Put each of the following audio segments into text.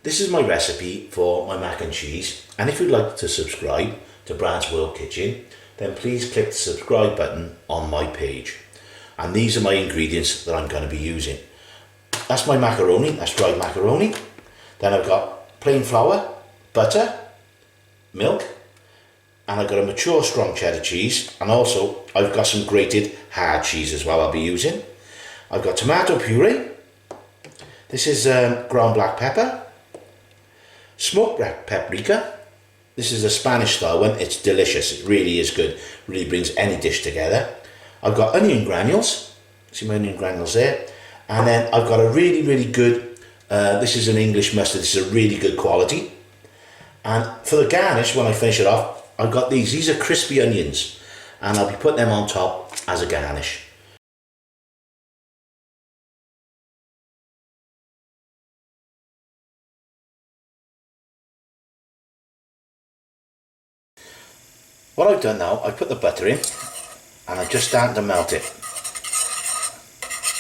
This is my recipe for my mac and cheese, and if you'd like to subscribe to Brad's World Kitchen, then please click the subscribe button on my page. And these are my ingredients that I'm going to be using. That's my macaroni, that's dried macaroni. Then I've got plain flour, butter, milk, and I've got a mature strong cheddar cheese, and also I've got some grated hard cheese as well I'll be using. I've got tomato puree. This is ground black pepper, smoked black paprika. This is a Spanish style one. It's delicious. It really is good. Really brings any dish together. I've got onion granules. See my onion granules there. And then I've got a really good, this is an English mustard. This is a really good quality. And for the garnish, when I finish it off, I've got these. These are crispy onions. And I'll be putting them on top as a garnish. What I've done now, I've put the butter in and I'm just starting to melt it.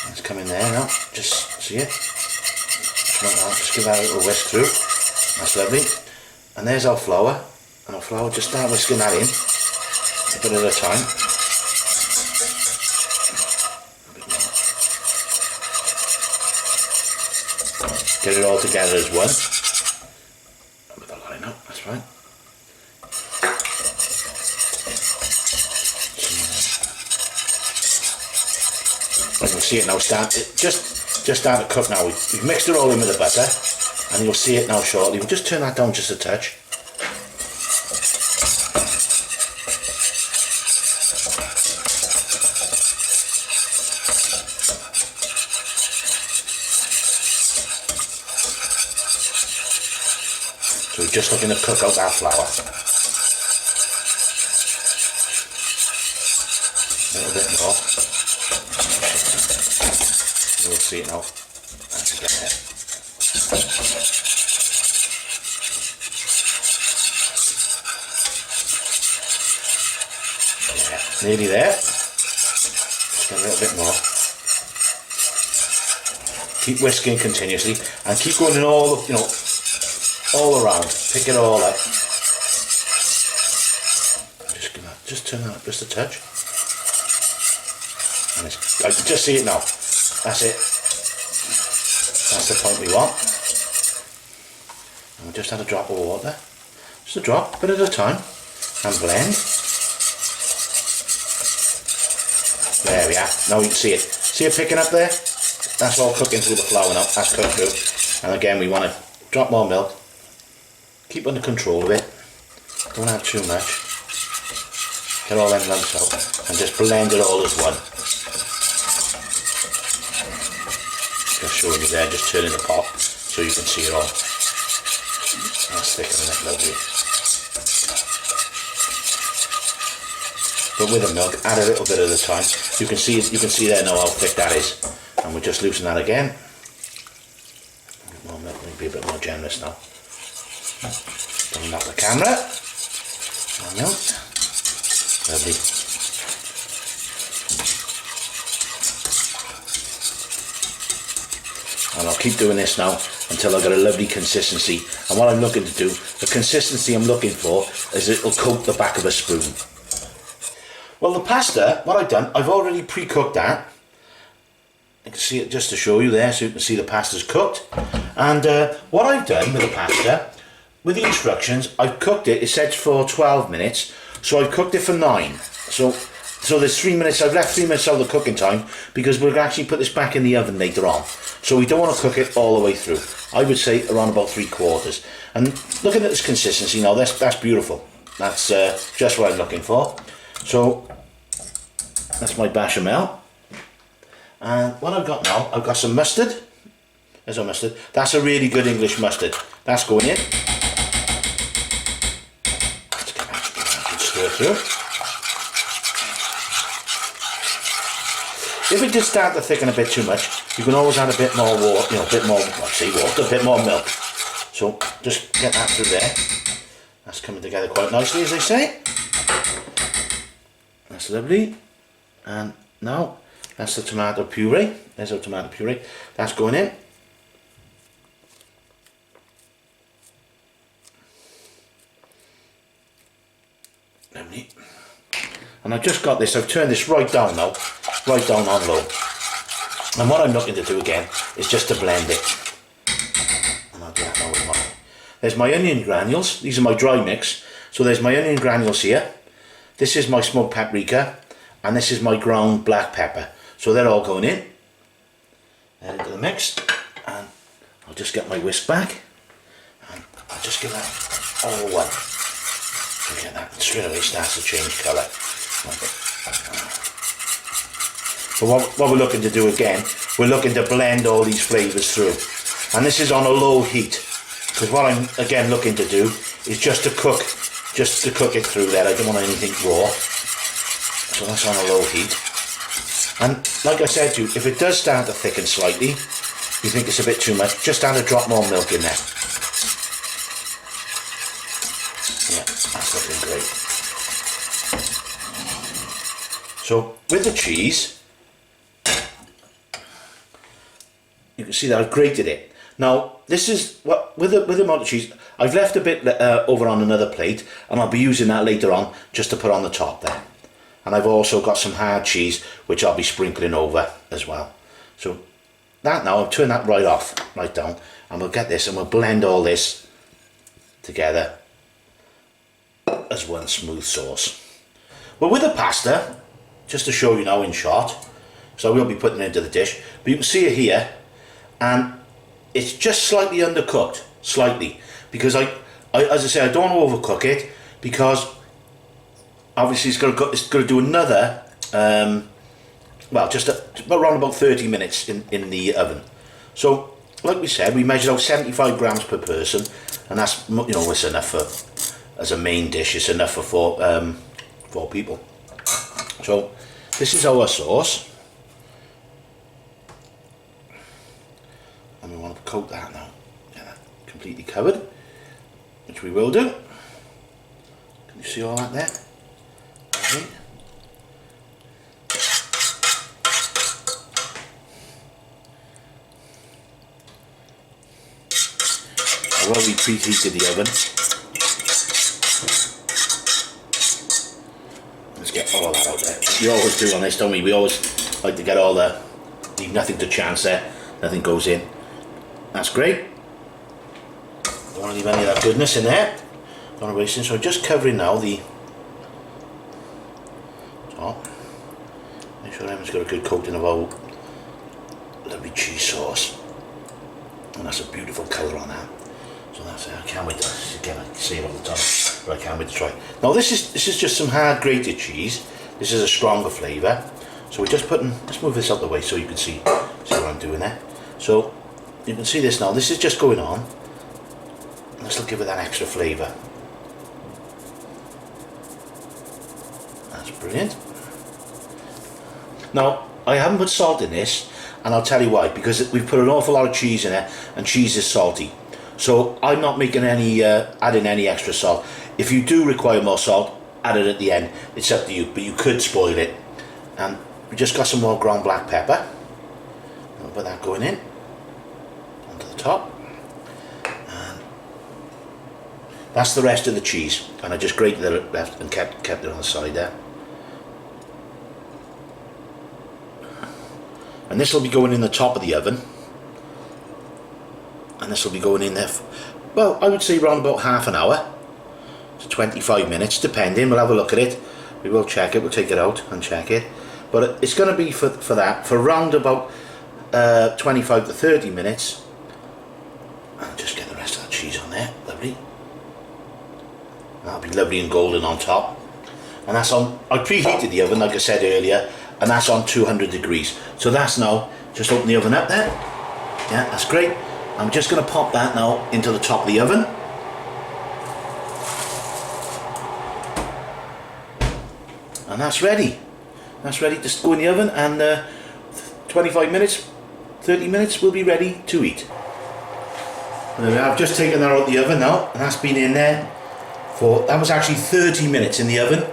It's coming there now, just see it? Just give that a little whisk through. That's lovely. And there's our flour. And our flour, just start whisking that in, a bit at a time. Get it all together as one. Put that line up, that's fine. And you'll see it now just start to cook now. We've mixed it all in with the butter, and you'll see it now shortly. We'll just turn that down just a touch. So we're just looking to cook out that flour. A little bit more. You'll see it now. That's again. Yeah, nearly there. Just a little bit more. Keep whisking continuously and keep going in all, all around. Pick it all up. Just turn that up just a touch. And I can just see it now. That's it. That's the point we want. And we just add a drop of water. Just a drop, bit at a time. And blend. There we are. Now you can see it. See it picking up there? That's all cooking through the flour now. That's cooked through. And again, we want to drop more milk. Keep under control of it. Don't add too much. Get all them lumps out. And just blend it all as one. Just showing you there, just turning the pot so you can see it all. That's thickening it lovely. But with the milk, add a little bit at a time. You can see there now how thick that is. And we'll just loosen that again. More milk, maybe a bit more generous now. Bring up the camera. More milk. Lovely. And I'll keep doing this now until I've got a lovely consistency. And what I'm looking to do, the consistency I'm looking for, is it'll coat the back of a spoon. Well, the pasta, what I've done, I've already pre-cooked that. You can see it just to show you there, so you can see the pasta's cooked. And what I've done with the pasta, with the instructions, I've cooked it. It says for 12 minutes, so I've cooked it for 9. So there's 3 minutes, I've left 3 minutes out of the cooking time because we'll actually put this back in the oven later on. So we don't want to cook it all the way through. I would say around about 3/4. And looking at this consistency now, that's beautiful. That's just what I'm looking for. So that's my bechamel. And what I've got now, I've got some mustard. There's our mustard. That's a really good English mustard. That's going in. Stir through. If it does start to thicken a bit too much, you can always add a bit more water, a bit more milk. So just get that through there. That's coming together quite nicely, as they say. That's lovely. And now, that's the tomato puree. There's our tomato puree. That's going in. Lovely. And I've just got this, I've turned this right down now, right down on low. And what I'm looking to do again is just to blend it. And I'll do that now with mine. There's my onion granules, these are my dry mix. So there's my onion granules here. This is my smoked paprika. And this is my ground black pepper. So they're all going in. And into the mix. And I'll just get my whisk back. And I'll just give that all one. Look at that, straight away starts to change colour. But what we're looking to do again, we're looking to blend all these flavours through. And this is on a low heat. Because what I'm again looking to do is just to cook it through there. I don't want anything raw. So that's on a low heat. And like I said to you, if it does start to thicken slightly, you think it's a bit too much, just add a drop more milk in there. Yeah, that's looking great. So with the cheese, you can see that I've grated it. Now this is what with the amount of cheese I've left a bit over on another plate, and I'll be using that later on just to put on the top there. And I've also got some hard cheese which I'll be sprinkling over as well. So that now I'll turn that right down, and we'll get this and we'll blend all this together as one smooth sauce. But with the pasta, just to show you now in short, so I will be putting it into the dish, but you can see it here, and it's just slightly undercooked, slightly, because I as I say, I don't want to overcook it, because obviously it's going to do another well, just around about 30 minutes in the oven. So like we said, we measured out 75 grams per person, and that's, you know, it's enough for, as a main dish, it's enough for four people. So this is our sauce, and we want to coat that now. Get that completely covered, which we will do. Can you see all that there? Okay. I've already preheated the oven. Let's get all that out there. We always do on this, don't we? We always like to get all the, leave nothing to chance there, nothing goes in. That's great. Don't want to leave any of that goodness in there. Don't want to waste it, so just covering now the top. Make sure everyone's got a good coating of our lovely cheese sauce. And that's a beautiful colour on that. So that's it. I can't wait to, again, I can see it all the time, but I can't wait to try it. Now this is just some hard grated cheese. This is a stronger flavour. So we're just putting, let's move this out the way so you can see what I'm doing there. So you can see this now, this is just going on. Let's give it that extra flavour. That's brilliant. Now, I haven't put salt in this, and I'll tell you why, because we've put an awful lot of cheese in it, and cheese is salty. So I'm not making any, adding any extra salt. If you do require more salt, add it at the end. It's up to you, but you could spoil it. And we just got some more ground black pepper. I'll put that going in, onto the top. And that's the rest of the cheese. And I just grated it left and kept it on the side there. And this will be going in the top of the oven. And this will be going in there, well, I would say around about half an hour to 25 minutes, depending. We'll have a look at it. We will check it. We'll take it out and check it. But it's going to be for around about 25 to 30 minutes. And just get the rest of that cheese on there. Lovely. That'll be lovely and golden on top. And that's on, I preheated the oven, like I said earlier, and that's on 200 degrees. So that's now, just open the oven up there. Yeah, that's great. I'm just going to pop that now into the top of the oven. And that's ready. That's ready to go in the oven, and 25 minutes, 30 minutes, we'll be ready to eat. I've just taken that out of the oven now, and that's been in there for, that was actually 30 minutes in the oven.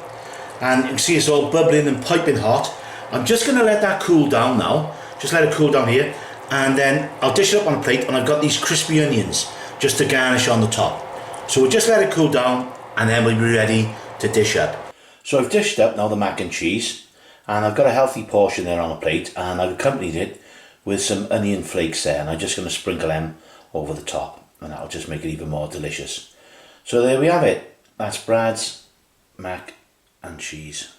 And you can see it's all bubbling and piping hot. I'm just going to let that cool down now. Just let it cool down here. And then I'll dish it up on a plate, and I've got these crispy onions just to garnish on the top. So we'll just let it cool down, and then we'll be ready to dish up. So I've dished up now the mac and cheese, and I've got a healthy portion there on a plate, and I've accompanied it with some onion flakes there, and I'm just going to sprinkle them over the top, and that'll just make it even more delicious. So there we have it. That's Brad's mac and cheese.